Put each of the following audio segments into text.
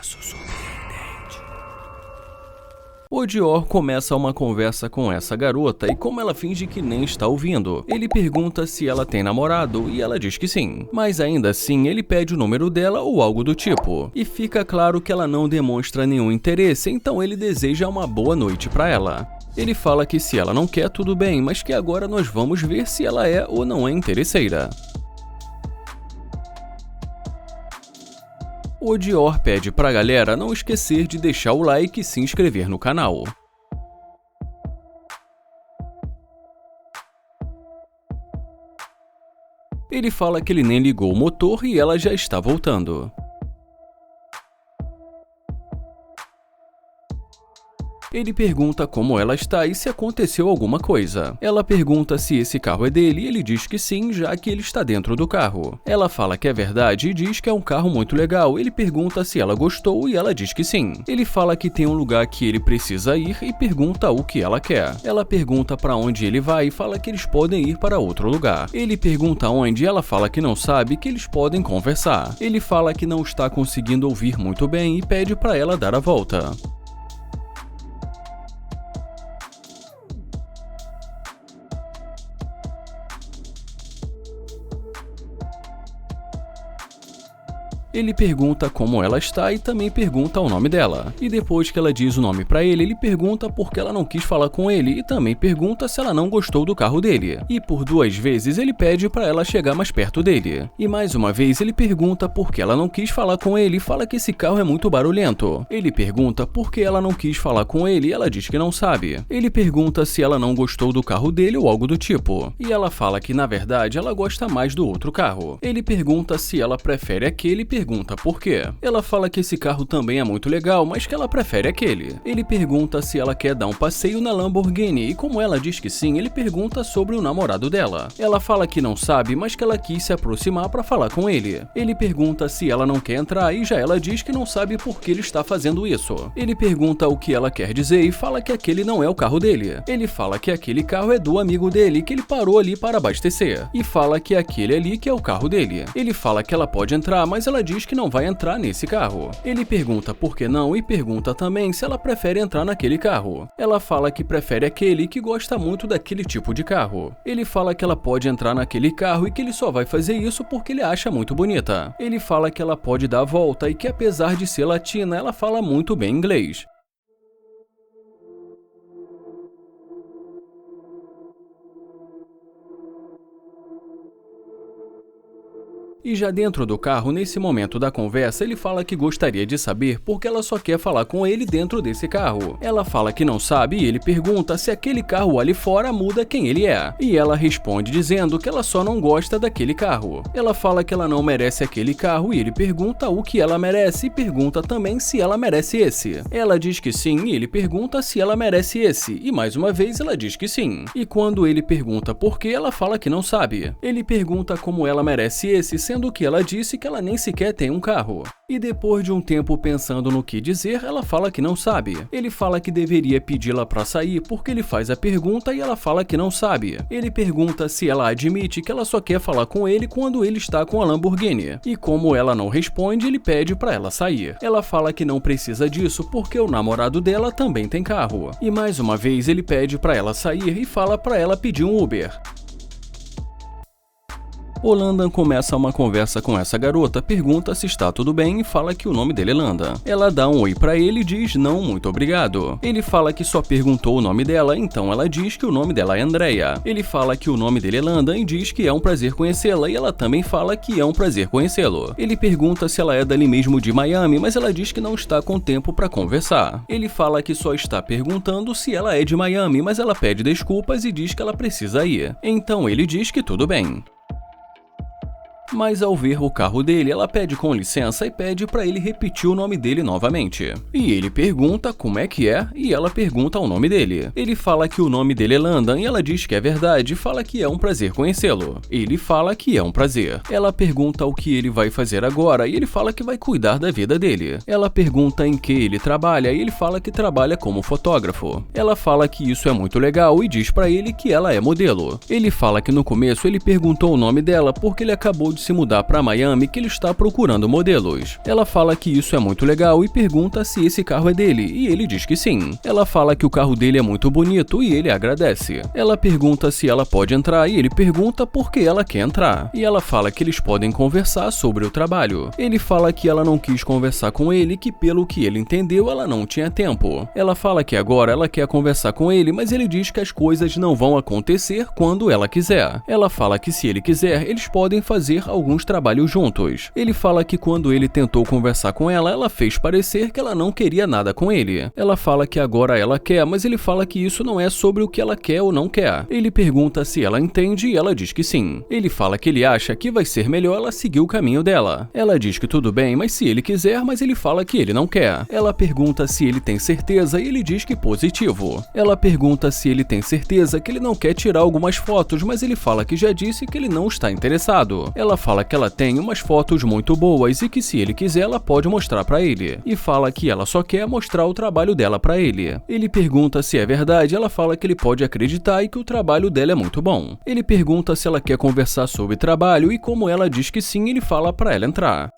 Caso surpreendente. O Dior começa uma conversa com essa garota e como ela finge que nem está ouvindo, ele pergunta se ela tem namorado e ela diz que sim. Mas ainda assim ele pede o número dela ou algo do tipo. E fica claro que ela não demonstra nenhum interesse, então ele deseja uma boa noite para ela. Ele fala que se ela não quer, tudo bem, mas que agora nós vamos ver se ela é ou não é interesseira. O Dior pede pra galera não esquecer de deixar o like e se inscrever no canal. Ele fala que ele nem ligou o motor e ela já está voltando. Ele pergunta como ela está e se aconteceu alguma coisa. Ela pergunta se esse carro é dele e ele diz que sim, já que ele está dentro do carro. Ela fala que é verdade e diz que é um carro muito legal. Ele pergunta se ela gostou e ela diz que sim. Ele fala que tem um lugar que ele precisa ir e pergunta o que ela quer. Ela pergunta para onde ele vai e fala que eles podem ir para outro lugar. Ele pergunta onde e ela fala que não sabe, que eles podem conversar. Ele fala que não está conseguindo ouvir muito bem e pede para ela dar a volta. Ele pergunta como ela está e também pergunta o nome dela. E depois que ela diz o nome pra ele, ele pergunta por que ela não quis falar com ele e também pergunta se ela não gostou do carro dele. E por 2 vezes ele pede pra ela chegar mais perto dele. E mais uma vez ele pergunta por que ela não quis falar com ele e fala que esse carro é muito barulhento. Ele pergunta por que ela não quis falar com ele e ela diz que não sabe. Ele pergunta se ela não gostou do carro dele ou algo do tipo. E ela fala que na verdade ela gosta mais do outro carro. Ele pergunta se ela prefere aquele e pergunta por quê. Ela fala que esse carro também é muito legal, mas que ela prefere aquele. Ele pergunta se ela quer dar um passeio na Lamborghini e como ela diz que sim, ele pergunta sobre o namorado dela. Ela fala que não sabe, mas que ela quis se aproximar para falar com ele. Ele pergunta se ela não quer entrar e já ela diz que não sabe por que ele está fazendo isso. Ele pergunta o que ela quer dizer e fala que aquele não é o carro dele. Ele fala que aquele carro é do amigo dele e que ele parou ali para abastecer. E fala que aquele ali que é o carro dele. Ele fala que ela pode entrar, mas ela diz que não vai entrar nesse carro. Ele pergunta por que não e pergunta também se ela prefere entrar naquele carro. Ela fala que prefere aquele e que gosta muito daquele tipo de carro. Ele fala que ela pode entrar naquele carro e que ele só vai fazer isso porque ele acha muito bonita. Ele fala que ela pode dar a volta e que apesar de ser latina, ela fala muito bem inglês. E já dentro do carro, nesse momento da conversa, ele fala que gostaria de saber por que ela só quer falar com ele dentro desse carro. Ela fala que não sabe e ele pergunta se aquele carro ali fora muda quem ele é. E ela responde dizendo que ela só não gosta daquele carro. Ela fala que ela não merece aquele carro e ele pergunta o que ela merece e pergunta também se ela merece esse. Ela diz que sim e ele pergunta se ela merece esse. E mais uma vez ela diz que sim. E quando ele pergunta por que, ela fala que não sabe. Ele pergunta como ela merece esse, sendo que ela disse que ela nem sequer tem um carro. E depois de um tempo pensando no que dizer, ela fala que não sabe. Ele fala que deveria pedi-la pra sair porque ele faz a pergunta e ela fala que não sabe. Ele pergunta se ela admite que ela só quer falar com ele quando ele está com a Lamborghini. E como ela não responde, ele pede pra ela sair. Ela fala que não precisa disso porque o namorado dela também tem carro. E mais uma vez ele pede pra ela sair e fala pra ela pedir um Uber. O Landan começa uma conversa com essa garota, pergunta se está tudo bem e fala que o nome dele é Landa. Ela dá um oi pra ele e diz não, muito obrigado. Ele fala que só perguntou o nome dela, então ela diz que o nome dela é Andrea. Ele fala que o nome dele é Landan e diz que é um prazer conhecê-la e ela também fala que é um prazer conhecê-lo. Ele pergunta se ela é dali mesmo de Miami, mas ela diz que não está com tempo pra conversar. Ele fala que só está perguntando se ela é de Miami, mas ela pede desculpas e diz que ela precisa ir. Então ele diz que tudo bem. Mas ao ver o carro dele, ela pede com licença e pede pra ele repetir o nome dele novamente. E ele pergunta como é que é e ela pergunta o nome dele. Ele fala que o nome dele é Landan e ela diz que é verdade e fala que é um prazer conhecê-lo. Ele fala que é um prazer. Ela pergunta o que ele vai fazer agora e ele fala que vai cuidar da vida dele. Ela pergunta em que ele trabalha e ele fala que trabalha como fotógrafo. Ela fala que isso é muito legal e diz pra ele que ela é modelo. Ele fala que no começo ele perguntou o nome dela porque ele acabou de se mudar para Miami que ele está procurando modelos. Ela fala que isso é muito legal e pergunta se esse carro é dele, e ele diz que sim. Ela fala que o carro dele é muito bonito e ele agradece. Ela pergunta se ela pode entrar e ele pergunta por que ela quer entrar. E ela fala que eles podem conversar sobre o trabalho. Ele fala que ela não quis conversar com ele, que pelo que ele entendeu, ela não tinha tempo. Ela fala que agora ela quer conversar com ele, mas ele diz que as coisas não vão acontecer quando ela quiser. Ela fala que se ele quiser, eles podem fazer alguns trabalhos juntos. Ele fala que quando ele tentou conversar com ela, ela fez parecer que ela não queria nada com ele. Ela fala que agora ela quer, mas ele fala que isso não é sobre o que ela quer ou não quer. Ele pergunta se ela entende e ela diz que sim. Ele fala que ele acha que vai ser melhor ela seguir o caminho dela. Ela diz que tudo bem, mas se ele quiser, mas ele fala que ele não quer. Ela pergunta se ele tem certeza e ele diz que positivo. Ela pergunta se ele tem certeza que ele não quer tirar algumas fotos, mas ele fala que já disse que ele não está interessado. Ela fala que ela tem umas fotos muito boas e que se ele quiser ela pode mostrar pra ele. E fala que ela só quer mostrar o trabalho dela pra ele. Ele pergunta se é verdade, ela fala que ele pode acreditar e que o trabalho dela é muito bom. Ele pergunta se ela quer conversar sobre trabalho e como ela diz que sim, ele fala pra ela entrar.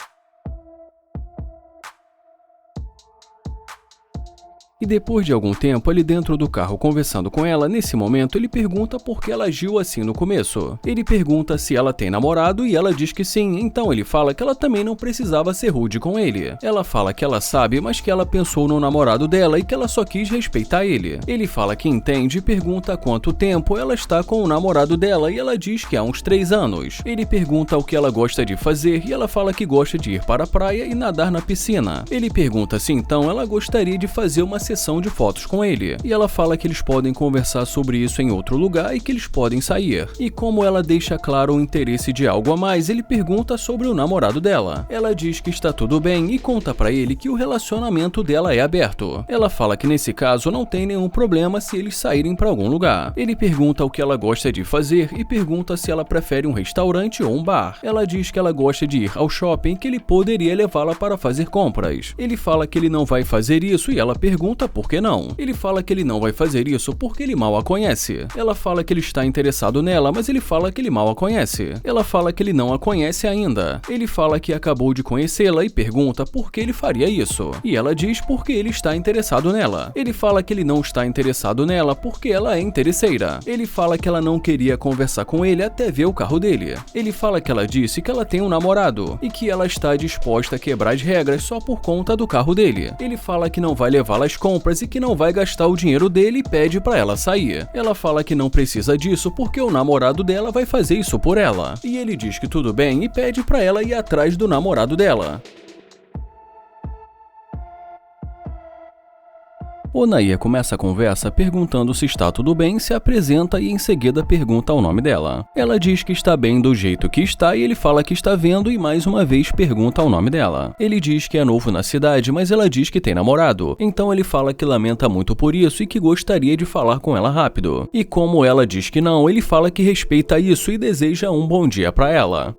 E depois de algum tempo, ali dentro do carro conversando com ela, nesse momento ele pergunta por que ela agiu assim no começo. Ele pergunta se ela tem namorado e ela diz que sim, então ele fala que ela também não precisava ser rude com ele. Ela fala que ela sabe, mas que ela pensou no namorado dela e que ela só quis respeitar ele. Ele fala que entende e pergunta há quanto tempo ela está com o namorado dela e ela diz que há uns 3 anos. Ele pergunta o que ela gosta de fazer e ela fala que gosta de ir para a praia e nadar na piscina. Ele pergunta se então ela gostaria de fazer uma sessão de fotos com ele, e ela fala que eles podem conversar sobre isso em outro lugar e que eles podem sair. E como ela deixa claro o interesse de algo a mais, ele pergunta sobre o namorado dela. Ela diz que está tudo bem e conta pra ele que o relacionamento dela é aberto. Ela fala que nesse caso não tem nenhum problema se eles saírem pra algum lugar. Ele pergunta o que ela gosta de fazer e pergunta se ela prefere um restaurante ou um bar. Ela diz que ela gosta de ir ao shopping, que ele poderia levá-la para fazer compras. Ele fala que ele não vai fazer isso e ela pergunta por que não. Ele fala que ele não vai fazer isso porque ele mal a conhece. Ela fala que ele está interessado nela, mas ele fala que ele mal a conhece. Ela fala que ele não a conhece ainda. Ele fala que acabou de conhecê-la e pergunta por que ele faria isso. E ela diz porque ele está interessado nela. Ele fala que ele não está interessado nela porque ela é interesseira. Ele fala que ela não queria conversar com ele até ver o carro dele. Ele fala que ela disse que ela tem um namorado e que ela está disposta a quebrar as regras só por conta do carro dele. Ele fala que não vai levá-la às compras e que não vai gastar o dinheiro dele e pede pra ela sair. Ela fala que não precisa disso porque o namorado dela vai fazer isso por ela. E ele diz que tudo bem e pede pra ela ir atrás do namorado dela. Onaia começa a conversa perguntando se está tudo bem, se apresenta e em seguida pergunta o nome dela. Ela diz que está bem do jeito que está e ele fala que está vendo e mais uma vez pergunta o nome dela. Ele diz que é novo na cidade, mas ela diz que tem namorado. Então ele fala que lamenta muito por isso e que gostaria de falar com ela rápido. E como ela diz que não, ele fala que respeita isso e deseja um bom dia para ela.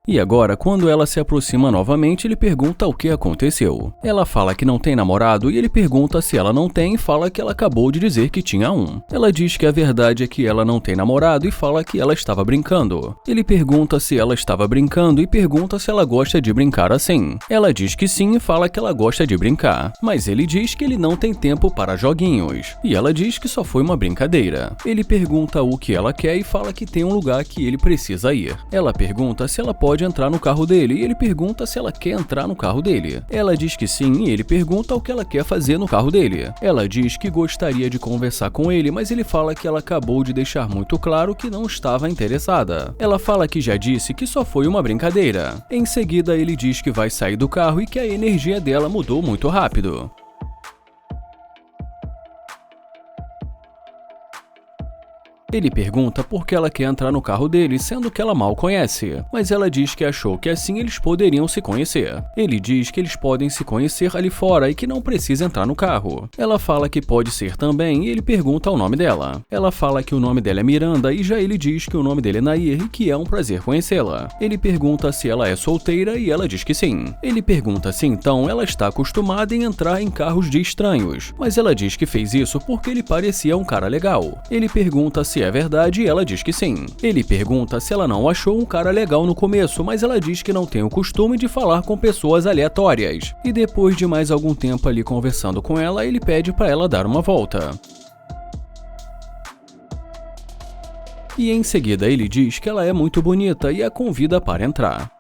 E agora, quando ela se aproxima novamente, ele pergunta o que aconteceu. Ela fala que não tem namorado e ele pergunta se ela não tem e fala que ela acabou de dizer que tinha um. Ela diz que a verdade é que ela não tem namorado e fala que ela estava brincando. Ele pergunta se ela estava brincando e pergunta se ela gosta de brincar assim. Ela diz que sim e fala que ela gosta de brincar, mas ele diz que ele não tem tempo para joguinhos. E ela diz que só foi uma brincadeira. Ele pergunta o que ela quer e fala que tem um lugar que ele precisa ir. Ela pergunta se ela pode entrar no carro dele e ele pergunta se ela quer entrar no carro dele. Ela diz que sim e ele pergunta o que ela quer fazer no carro dele. Ela diz que gostaria de conversar com ele, mas ele fala que ela acabou de deixar muito claro que não estava interessada. Ela fala que já disse que só foi uma brincadeira. Em seguida, ele diz que vai sair do carro e que a energia dela mudou muito rápido. Ele pergunta por que ela quer entrar no carro dele, sendo que ela mal conhece, mas ela diz que achou que assim eles poderiam se conhecer. Ele diz que eles podem se conhecer ali fora e que não precisa entrar no carro. Ela fala que pode ser também e ele pergunta o nome dela. Ela fala que o nome dela é Miranda e já ele diz que o nome dele é Nair e que é um prazer conhecê-la. Ele pergunta se ela é solteira e ela diz que sim. Ele pergunta se então ela está acostumada em entrar em carros de estranhos, mas ela diz que fez isso porque ele parecia um cara legal. Ele pergunta se é verdade e ela diz que sim. Ele pergunta se ela não achou um cara legal no começo, mas ela diz que não tem o costume de falar com pessoas aleatórias. E depois de mais algum tempo ali conversando com ela, ele pede para ela dar uma volta. E em seguida ele diz que ela é muito bonita e a convida para entrar.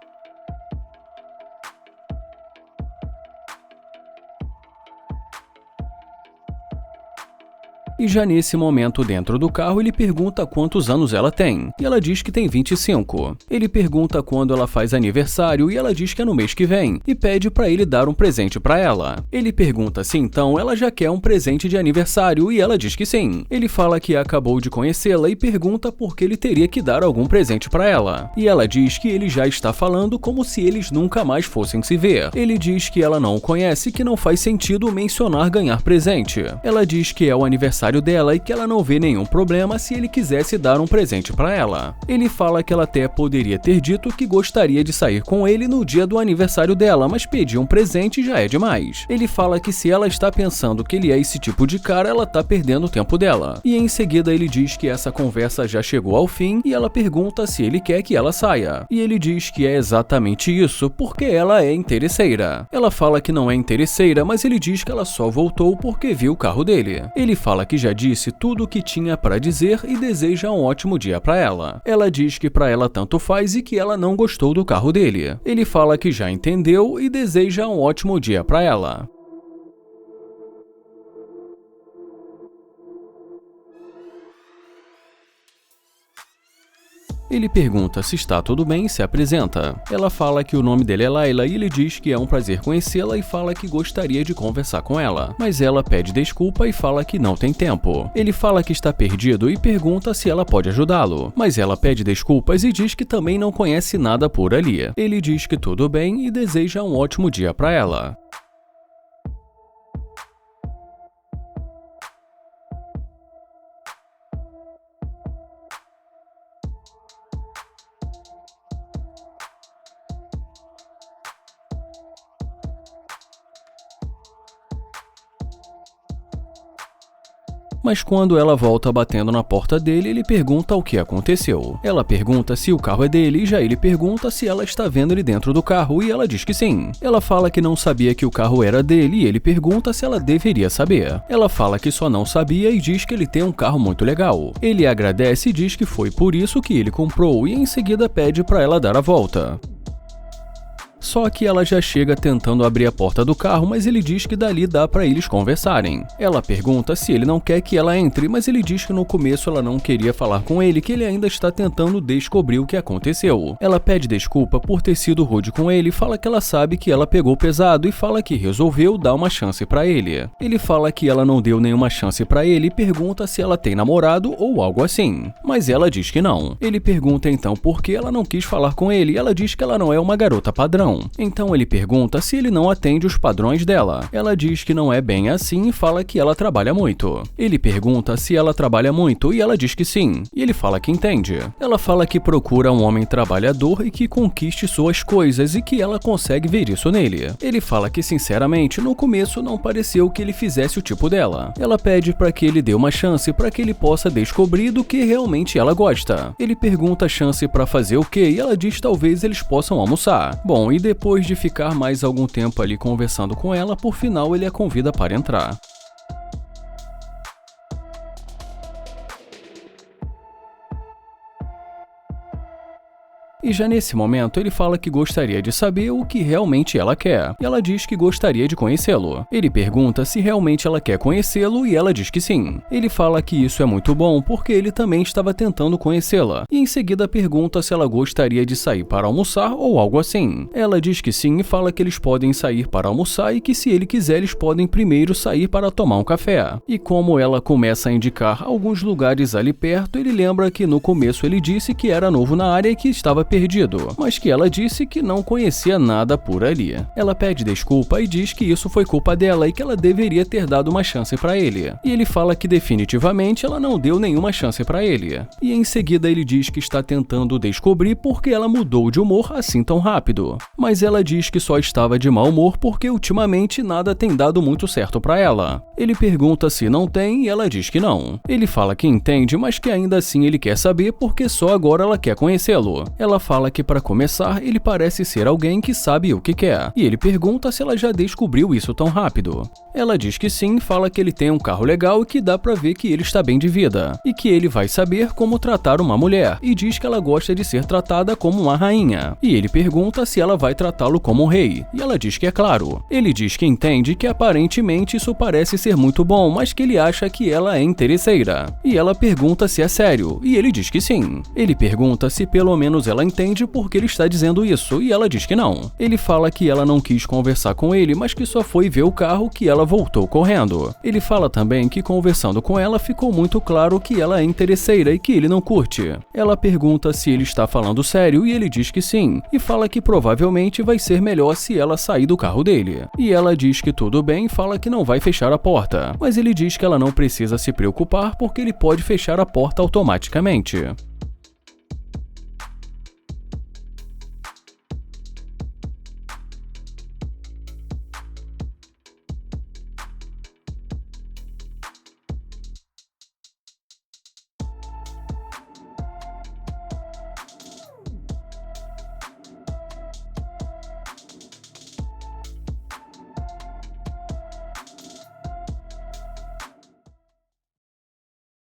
E já nesse momento dentro do carro ele pergunta quantos anos ela tem, e ela diz que tem 25. Ele pergunta quando ela faz aniversário e ela diz que é no mês que vem, e pede para ele dar um presente para ela. Ele pergunta se então ela já quer um presente de aniversário e ela diz que sim. Ele fala que acabou de conhecê-la e pergunta por que ele teria que dar algum presente para ela. E ela diz que ele já está falando como se eles nunca mais fossem se ver. Ele diz que ela não o conhece e que não faz sentido mencionar ganhar presente. Ela diz que é o aniversário dela e que ela não vê nenhum problema se ele quisesse dar um presente para ela. Ele fala que ela até poderia ter dito que gostaria de sair com ele no dia do aniversário dela, mas pedir um presente já é demais. Ele fala que se ela está pensando que ele é esse tipo de cara, ela tá perdendo o tempo dela. E em seguida ele diz que essa conversa já chegou ao fim e ela pergunta se ele quer que ela saia. E ele diz que é exatamente isso, porque ela é interesseira. Ela fala que não é interesseira, mas ele diz que ela só voltou porque viu o carro dele. Ele fala que já disse tudo o que tinha para dizer e deseja um ótimo dia para ela. Ela diz que para ela tanto faz e que ela não gostou do carro dele. Ele fala que já entendeu e deseja um ótimo dia para ela. Ele pergunta se está tudo bem e se apresenta. Ela fala que o nome dele é Laila e ele diz que é um prazer conhecê-la e fala que gostaria de conversar com ela. Mas ela pede desculpa e fala que não tem tempo. Ele fala que está perdido e pergunta se ela pode ajudá-lo. Mas ela pede desculpas e diz que também não conhece nada por ali. Ele diz que tudo bem e deseja um ótimo dia para ela. Mas quando ela volta batendo na porta dele, ele pergunta o que aconteceu. Ela pergunta se o carro é dele e já ele pergunta se ela está vendo ele dentro do carro e ela diz que sim. Ela fala que não sabia que o carro era dele e ele pergunta se ela deveria saber. Ela fala que só não sabia e diz que ele tem um carro muito legal. Ele agradece e diz que foi por isso que ele comprou e em seguida pede para ela dar a volta. Só que ela já chega tentando abrir a porta do carro, mas ele diz que dali dá pra eles conversarem. Ela pergunta se ele não quer que ela entre, mas ele diz que no começo ela não queria falar com ele, que ele ainda está tentando descobrir o que aconteceu. Ela pede desculpa por ter sido rude com ele, fala que ela sabe que ela pegou pesado e fala que resolveu dar uma chance pra ele. Ele fala que ela não deu nenhuma chance pra ele e pergunta se ela tem namorado ou algo assim. Mas ela diz que não. Ele pergunta então por que ela não quis falar com ele e ela diz que ela não é uma garota padrão. Então ele pergunta se ele não atende os padrões dela. Ela diz que não é bem assim e fala que ela trabalha muito. Ele pergunta se ela trabalha muito e ela diz que sim. E ele fala que entende. Ela fala que procura um homem trabalhador e que conquiste suas coisas e que ela consegue ver isso nele. Ele fala que sinceramente no começo não pareceu que ele fizesse o tipo dela. Ela pede para que ele dê uma chance para que ele possa descobrir do que realmente ela gosta. Ele pergunta a chance para fazer o quê e ela diz talvez eles possam almoçar. Bom, e depois de ficar mais algum tempo ali conversando com ela, por final ele a convida para entrar. E já nesse momento ele fala que gostaria de saber o que realmente ela quer, e ela diz que gostaria de conhecê-lo. Ele pergunta se realmente ela quer conhecê-lo e ela diz que sim. Ele fala que isso é muito bom porque ele também estava tentando conhecê-la, e em seguida pergunta se ela gostaria de sair para almoçar ou algo assim. Ela diz que sim e fala que eles podem sair para almoçar e que se ele quiser eles podem primeiro sair para tomar um café. E como ela começa a indicar alguns lugares ali perto, ele lembra que no começo ele disse que era novo na área e que estava perdido, mas que ela disse que não conhecia nada por ali. Ela pede desculpa e diz que isso foi culpa dela e que ela deveria ter dado uma chance para ele. E ele fala que definitivamente ela não deu nenhuma chance para ele. E em seguida ele diz que está tentando descobrir por que ela mudou de humor assim tão rápido. Mas ela diz que só estava de mau humor porque ultimamente nada tem dado muito certo para ela. Ele pergunta se não tem e ela diz que não. Ele fala que entende, mas que ainda assim ele quer saber porque só agora ela quer conhecê-lo. Ela fala que para começar ele parece ser alguém que sabe o que quer. E ele pergunta se ela já descobriu isso tão rápido. Ela diz que sim, fala que ele tem um carro legal e que dá pra ver que ele está bem de vida. E que ele vai saber como tratar uma mulher. E diz que ela gosta de ser tratada como uma rainha. E ele pergunta se ela vai tratá-lo como um rei. E ela diz que é claro. Ele diz que entende que aparentemente isso parece ser muito bom, mas que ele acha que ela é interesseira. E ela pergunta se é sério. E ele diz que sim. Ele pergunta se pelo menos ela entende por que ele está dizendo isso. E ela diz que não. Ele fala que ela não quis conversar com ele, mas que só foi ver o carro que ela voltou correndo. Ele fala também que conversando com ela ficou muito claro que ela é interesseira e que ele não curte. Ela pergunta se ele está falando sério e ele diz que sim, e fala que provavelmente vai ser melhor se ela sair do carro dele. E ela diz que tudo bem e fala que não vai fechar a porta, mas ele diz que ela não precisa se preocupar porque ele pode fechar a porta automaticamente.